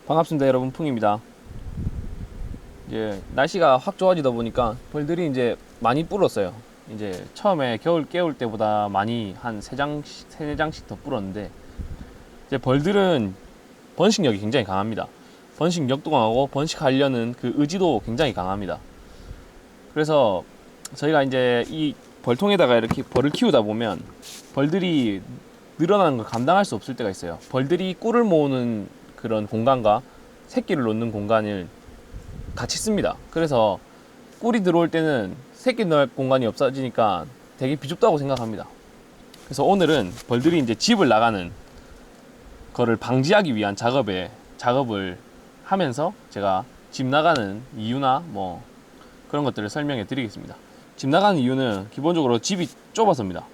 반갑습니다, 여러분. 풍입니다. 이제 날씨가 확 좋아지다 보니까 벌들이 이제 많이 불었어요. 이제 처음에 겨울 깨울 때보다 많이 한 3장씩, 4장씩 더 불었는데, 이제 벌들은 번식력이 굉장히 강합니다. 번식력도 강하고 번식하려는 그 의지도 굉장히 강합니다. 그래서 저희가 이제 이 벌통에다가 이렇게 벌을 키우다 보면 벌들이 늘어나는 걸 감당할 수 없을 때가 있어요. 벌들이 꿀을 모으는 그런 공간과 새끼를 놓는 공간을 같이 씁니다. 그래서 꿀이 들어올 때는 새끼 넣을 공간이 없어지니까 되게 비좁다고 생각합니다. 그래서 오늘은 벌들이 이제 집을 나가는 거를 방지하기 위한 작업을 하면서 제가 집 나가는 이유나 뭐 그런 것들을 설명해 드리겠습니다. 집 나가는 이유는 기본적으로 집이 좁아서입니다.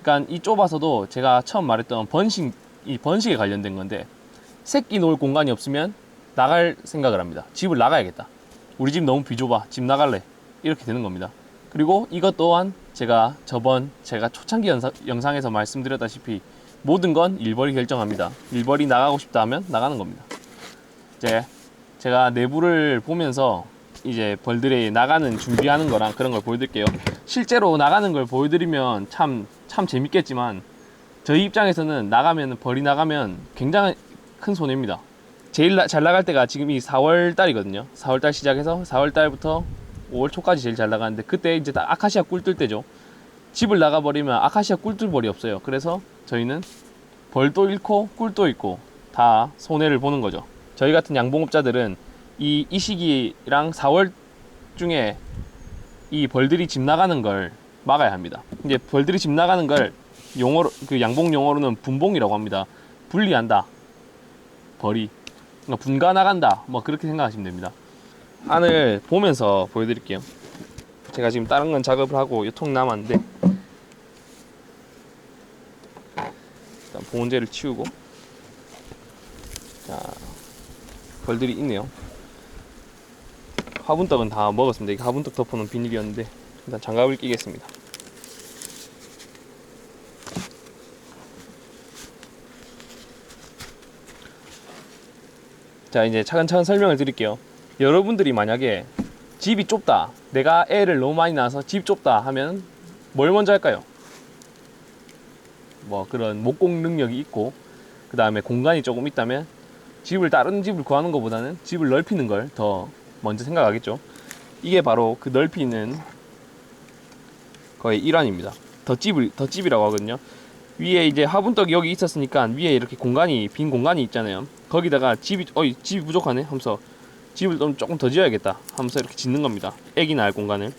그러니까 이 좁아서도 제가 처음 말했던 이 번식에 관련된 건데, 새끼 놓을 공간이 없으면 나갈 생각을 합니다. 집을 나가야겠다. 우리 집 너무 비좁아. 집 나갈래. 이렇게 되는 겁니다. 그리고 이것 또한 제가 초창기 영상에서 말씀드렸다시피 모든 건 일벌이 결정합니다. 일벌이 나가고 싶다 하면 나가는 겁니다. 이제 제가 내부를 보면서 이제 벌들이 나가는 준비하는 거랑 그런 걸 보여드릴게요. 실제로 나가는 걸 보여드리면 참 재밌겠지만, 저희 입장에서는 벌이 나가면 굉장히 큰 손해입니다. 제일 잘 나갈 때가 지금 이 4월 달이거든요. 4월 달 시작해서 4월 달부터 5월 초까지 제일 잘 나가는데, 그때 이제 다 아카시아 꿀 뜰 때죠. 집을 나가버리면 아카시아 꿀 뜰 벌이 없어요. 그래서 저희는 벌도 잃고 꿀도 잃고 다 손해를 보는 거죠. 저희 같은 양봉업자들은 이 시기랑 4월 중에 이 벌들이 집 나가는 걸 막아야 합니다. 이제 벌들이 집 나가는 걸 그 양봉 용어로는 분봉이라고 합니다. 분리한다. 벌이. 그러니까 분가 나간다. 뭐 그렇게 생각하시면 됩니다. 안을 보면서 보여드릴게요. 제가 지금 다른 건 작업을 하고 이 통 남았는데, 일단 보온재를 치우고, 자, 벌들이 있네요. 화분떡은 다 먹었습니다. 이게 화분떡 덮어놓은 비닐이었는데, 일단 장갑을 끼겠습니다. 자, 이제 차근차근 설명을 드릴게요. 여러분들이 만약에 집이 좁다, 내가 애를 너무 많이 낳아서 집 좁다 하면 뭘 먼저 할까요? 뭐 그런 목공 능력이 있고 그 다음에 공간이 조금 있다면 다른 집을 구하는 것보다는 집을 넓히는 걸 더 먼저 생각하겠죠. 이게 바로 그 넓히는 거의 일환입니다. 덧집이라고 하거든요. 위에 이제 화분떡이 여기 있었으니까 위에 이렇게 빈 공간이 있잖아요. 거기다가 집이 부족하네 하면서 집을 좀 조금 더 지어야겠다 하면서 이렇게 짓는 겁니다. 애기 낳을 공간을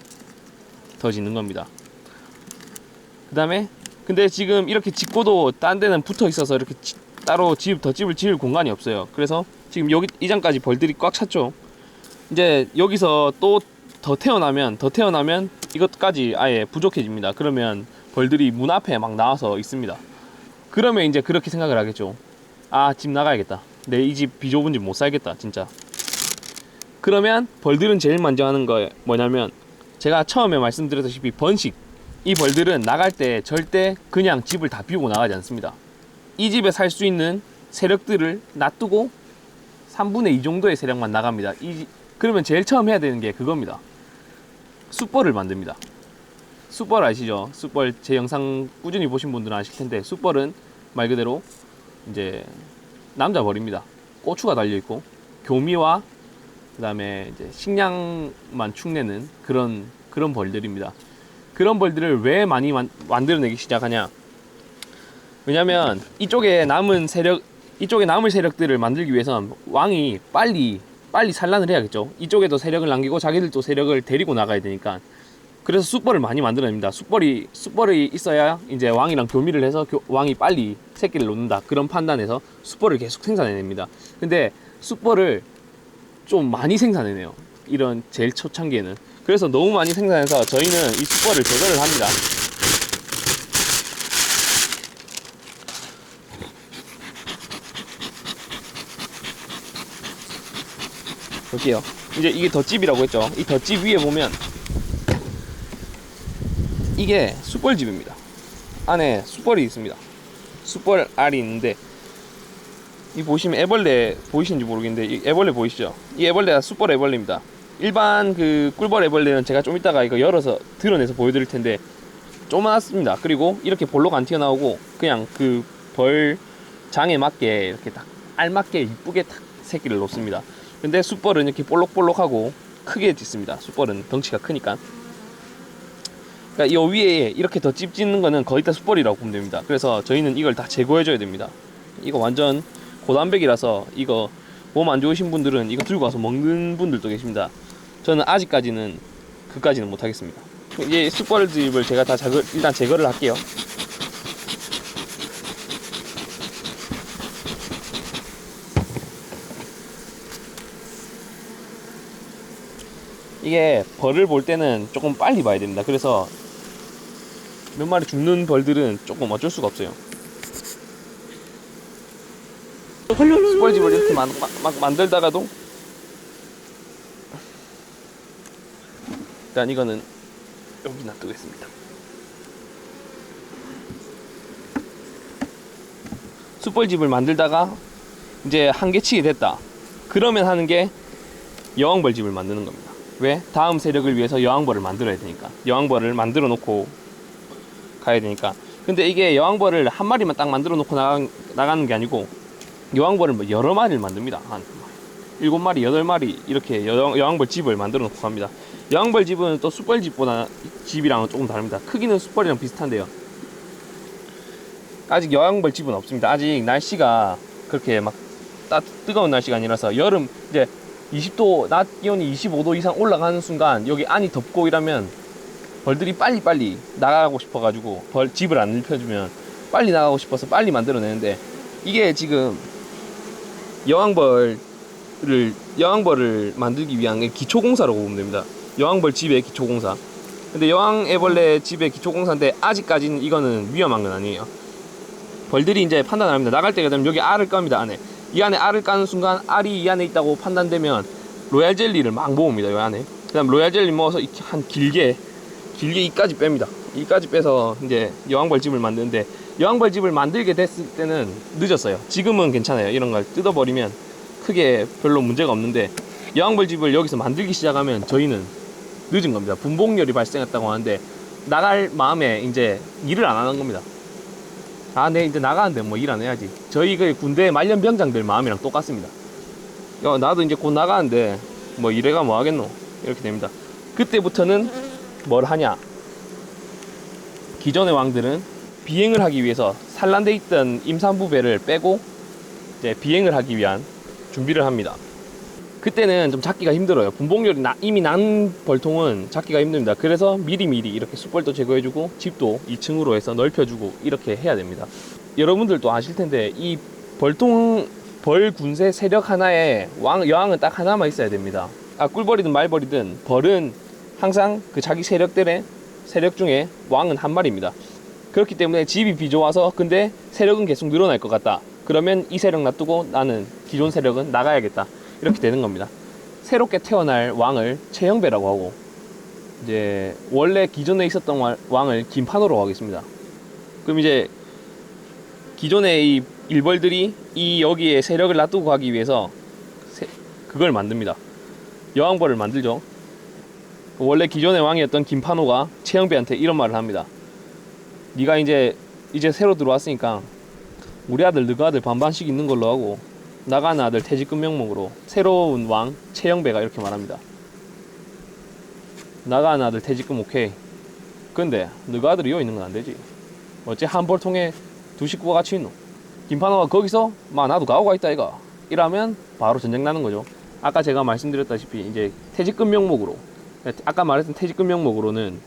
더 짓는 겁니다. 그 다음에 근데 지금 이렇게 짓고도 딴 데는 붙어 있어서 이렇게 따로 덧집을 지을 공간이 없어요. 그래서 지금 여기 이장까지 벌들이 꽉 찼죠. 이제 여기서 또 더 태어나면 이것까지 아예 부족해집니다. 그러면 벌들이 문 앞에 막 나와서 있습니다. 그러면 이제 그렇게 생각을 하겠죠. 아, 집 나가야겠다. 내 이 집 비좁은 집 못 살겠다 진짜. 그러면 벌들은 제일 먼저 하는 거 뭐냐면, 제가 처음에 말씀드렸다시피 이 벌들은 나갈 때 절대 그냥 집을 다 비우고 나가지 않습니다. 이 집에 살 수 있는 세력들을 놔두고 3분의 2 정도의 세력만 나갑니다. 그러면 제일 처음 해야 되는 게 그겁니다. 숯벌을 만듭니다. 숯벌 아시죠? 숯벌 제 영상 꾸준히 보신 분들은 아실 텐데, 숯벌은 말 그대로 이제 남자 벌입니다. 고추가 달려 있고 교미와 그다음에 이제 식량만 축내는 그런 벌들입니다. 그런 벌들을 왜 많이 만들어내기 시작하냐? 왜냐면 이쪽에 남을 세력들을 만들기 위해선 왕이 빨리 산란을 해야겠죠. 이쪽에도 세력을 남기고 자기들도 세력을 데리고 나가야 되니까. 그래서 숯벌을 많이 만들어냅니다. 숯벌이 있어야 이제 왕이랑 교미를 해서 왕이 빨리 새끼를 놓는다, 그런 판단에서 숯벌을 계속 생산해냅니다. 근데 숯벌을 좀 많이 생산해내요, 이런 제일 초창기에는. 그래서 너무 많이 생산해서 저희는 이 숯벌을 제거를 합니다. 볼게요. 이제 이게 덧집이라고 했죠. 이 덧집 위에 보면 이게 숯벌집입니다. 안에 숯벌이 있습니다. 숯벌 알이 있는데, 이 보시면 애벌레 보이시는지 모르겠는데 이 애벌레 보이시죠? 이 애벌레가 숯벌 애벌레입니다. 일반 그 꿀벌 애벌레는 제가 좀 이따가 이거 열어서 드러내서 보여드릴 텐데 조그맣습니다. 그리고 이렇게 볼록 안 튀어나오고 그냥 그 벌 장에 맞게 이렇게 딱 알맞게 이쁘게 딱 새끼를 놓습니다. 근데 숯벌은 이렇게 볼록볼록하고 크게 짖습니다. 숯벌은 덩치가 크니까. 그러니까 이 위에 이렇게 더 찝짓는 거는 거의 다 숯벌이라고 보면 됩니다. 그래서 저희는 이걸 다 제거해줘야 됩니다. 이거 완전 고단백이라서 이거 몸 안 좋으신 분들은 이거 들고 와서 먹는 분들도 계십니다. 저는 아직까지는 그까지는 못하겠습니다. 이제 숯벌집을 제가 다 일단 제거를 할게요. 이게 벌을 볼 때는 조금 빨리 봐야 됩니다. 그래서 몇 마리 죽는 벌들은 조금 어쩔 수가 없어요. 숯벌집을 이렇게 막 만들다가도 일단 이거는 여기 놔두겠습니다. 숯벌집을 만들다가 이제 한계치게 됐다. 그러면 하는 게 여왕벌집을 만드는 겁니다. 왜? 다음 세력을 위해서 여왕벌을 만들어야 되니까. 여왕벌을 만들어 놓고 가야 되니까. 근데 이게 여왕벌을 한 마리만 딱 만들어 놓고 나가는 게 아니고 여왕벌을 뭐 여러 마리를 만듭니다. 한 7마리, 8마리 이렇게 여왕벌 집을 만들어 놓고 갑니다. 여왕벌 집은 또 숯벌 집이랑은 조금 다릅니다. 크기는 숯벌이랑 비슷한데요. 아직 여왕벌 집은 없습니다. 아직 날씨가 그렇게 막 뜨거운 날씨가 아니라서 여름 이제 20도 낮 기온이 25도 이상 올라가는 순간 여기 안이 덥고 이러면 벌들이 빨리 나가고 싶어가지고 집을 안 눕혀주면 빨리 나가고 싶어서 빨리 만들어내는데 이게 지금 여왕벌을 만들기 위한 기초공사라고 보면 됩니다. 여왕벌 집의 기초공사. 근데 여왕애벌레 집의 기초공사인데 아직까지는 이거는 위험한 건 아니에요. 벌들이 이제 판단을 합니다. 나갈 때가 되면 여기 알을 깝니다. 이 안에 알을 까는 순간 알이 이 안에 있다고 판단되면 로얄 젤리를 막 모읍니다. 이 안에. 그 다음 로얄 젤리 모아서 한 길게 이까지 뺍니다. 이까지 빼서 이제 여왕벌 집을 만드는데 여왕벌 집을 만들게 됐을 때는 늦었어요. 지금은 괜찮아요. 이런 걸 뜯어버리면 크게 별로 문제가 없는데 여왕벌 집을 여기서 만들기 시작하면 저희는 늦은 겁니다. 분봉열이 발생했다고 하는데 나갈 마음에 이제 일을 안 하는 겁니다. 내 이제 나가는데 뭐 일 안 해야지. 저희 그 군대 말년병장들 마음이랑 똑같습니다. 나도 이제 곧 나가는데 뭐 이래가 뭐 하겠노 이렇게 됩니다. 그때부터는 뭘 하냐, 기존의 왕들은 비행을 하기 위해서 산란돼 있던 임산부배를 빼고 이제 비행을 하기 위한 준비를 합니다. 그때는 좀 잡기가 힘들어요. 분봉열이 이미 난 벌통은 잡기가 힘듭니다. 그래서 미리미리 이렇게 숯벌도 제거해주고 집도 2층으로 해서 넓혀주고 이렇게 해야 됩니다. 여러분들도 아실 텐데 이 벌 군세 세력 하나에 여왕은 딱 하나만 있어야 됩니다. 꿀벌이든 말벌이든 벌은 항상 그 자기 세력 중에 왕은 한 마리입니다. 그렇기 때문에 집이 비좁아서 근데 세력은 계속 늘어날 것 같다. 그러면 이 세력 놔두고 나는 기존 세력은 나가야겠다. 이렇게 되는 겁니다. 새롭게 태어날 왕을 체형배라고 하고 이제 원래 기존에 있었던 왕을 김판호라고 하겠습니다. 그럼 이제 기존의 이 일벌들이 여기에 세력을 놔두고 가기 위해서 그걸 만듭니다. 여왕벌을 만들죠. 원래 기존의 왕이었던 김판호가 체형배한테 이런 말을 합니다. 네가 이제 새로 들어왔으니까 우리 아들 너가 아들 반반씩 있는 걸로 하고 나가는 아들 퇴직금 명목으로 새로운 왕 체형배가 이렇게 말합니다. 나가는 아들 퇴직금 오케이. 근데 너가 아들이 여기 있는 건 안 되지. 어째 한 벌통에 두 식구가 같이 있노. 김판호가 거기서 나도 가오가 있다 이가 이러면 바로 전쟁 나는 거죠. 아까 제가 말씀드렸다시피 이제 퇴직금 명목으로, 아까 말했던 퇴직금 명목으로는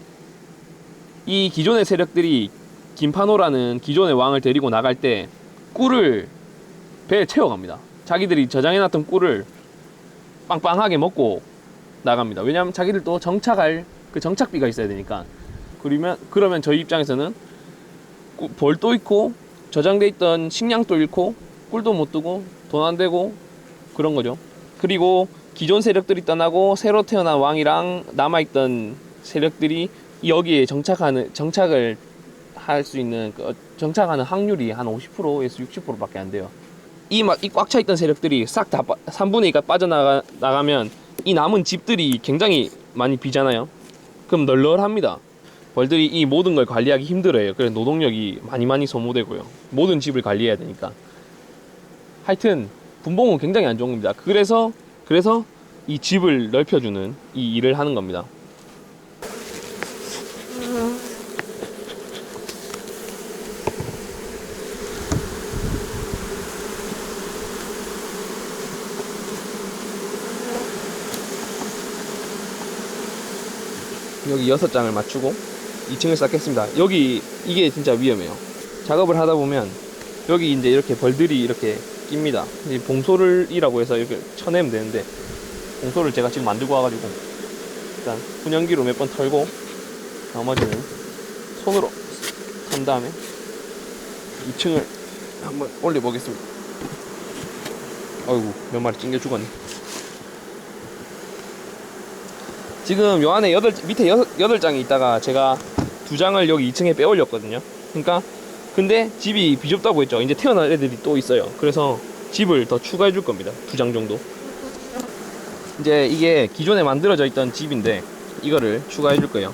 이 기존의 세력들이 김판호라는 기존의 왕을 데리고 나갈 때 꿀을 배에 채워갑니다. 자기들이 저장해놨던 꿀을 빵빵하게 먹고 나갑니다. 왜냐하면 자기들도 정착할 그 정착비가 있어야 되니까. 그러면 저희 입장에서는 벌도 잃고 저장돼 있던 식량도 잃고 꿀도 못 뜨고 돈 안 되고 그런 거죠. 그리고 기존 세력들이 떠나고 새로 태어난 왕이랑 남아있던 세력들이 여기에 정착을 할 수 있는 정착하는 확률이 한 50%에서 60%밖에 안 돼요. 이 꽉 차 있던 세력들이 싹 다 3분의 2가 빠져나가면 이 남은 집들이 굉장히 많이 비잖아요. 그럼 널널합니다. 벌들이 이 모든 걸 관리하기 힘들어요. 그래서 노동력이 많이 소모되고요. 모든 집을 관리해야 되니까. 하여튼 분봉은 굉장히 안 좋은 겁니다. 그래서 이 집을 넓혀주는 이 일을 하는 겁니다. 여기 6장을 맞추고 2층을 쌓겠습니다. 여기 이게 진짜 위험해요. 작업을 하다 보면 여기 이제 이렇게 벌들이 이렇게 낍니다. 봉소를이라고 해서 이렇게 쳐내면 되는데, 봉소를 제가 지금 만들고 와가지고 일단 분연기로 몇 번 털고 나머지는 손으로 턴 다음에 2층을 한번 올려보겠습니다. 아이고, 몇 마리 찡겨 죽었네. 지금 요 안에 밑에 8장이 있다가 제가 2장을 여기 2층에 빼 올렸거든요. 그러니까 근데 집이 비좁다고 했죠. 이제 태어날 애들이 또 있어요. 그래서 집을 더 추가해 줄 겁니다. 2장 정도. 이제 이게 기존에 만들어져 있던 집인데 이거를 추가해 줄 거예요.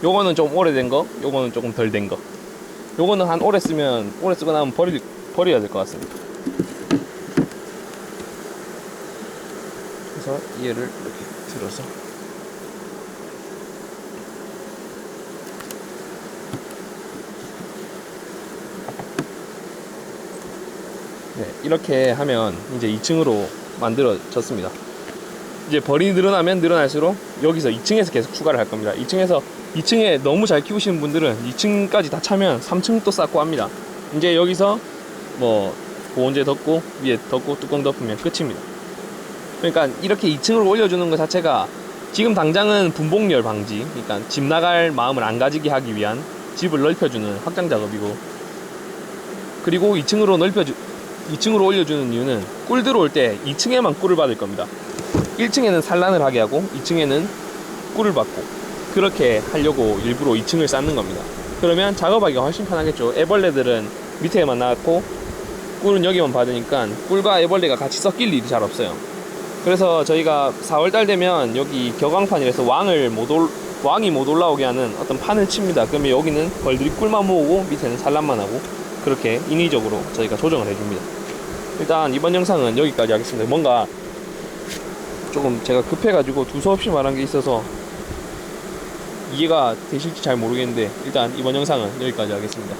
요거는 좀 오래된 거, 요거는 조금 덜 된 거. 요거는 한 오래 쓰고 나면 버려야 될 것 같습니다. 그래서 얘를 이렇게 들어서 네, 이렇게 하면 이제 2층으로 만들어졌습니다. 이제 벌이 늘어나면 늘어날수록 여기서 2층에서 계속 추가를 할 겁니다. 2층에 너무 잘 키우시는 분들은 2층까지 다 차면 3층 또 쌓고 합니다. 이제 여기서 뭐 보온재 덮고 위에 덮고 뚜껑 덮으면 끝입니다. 그러니까 이렇게 2층으로 올려주는 것 자체가 지금 당장은 분봉열 방지, 그러니까 집 나갈 마음을 안 가지게 하기 위한 집을 넓혀주는 확장 작업이고, 그리고 2층으로 올려주는 이유는 꿀 들어올 때 2층에만 꿀을 받을 겁니다. 1층에는 산란을 하게 하고 2층에는 꿀을 받고, 그렇게 하려고 일부러 2층을 쌓는 겁니다. 그러면 작업하기가 훨씬 편하겠죠. 애벌레들은 밑에만 나왔고 꿀은 여기만 받으니까 꿀과 애벌레가 같이 섞일 일이 잘 없어요. 그래서 저희가 4월달 되면 여기 격앙판이라서 왕이 못 올라오게 하는 어떤 판을 칩니다. 그러면 여기는 벌들이 꿀만 모으고 밑에는 산란만 하고, 그렇게 인위적으로 저희가 조정을 해줍니다. 일단 이번 영상은 여기까지 하겠습니다. 뭔가 조금 제가 급해가지고 두서없이 말한 게 있어서 이해가 되실지 잘 모르겠는데, 일단 이번 영상은 여기까지 하겠습니다.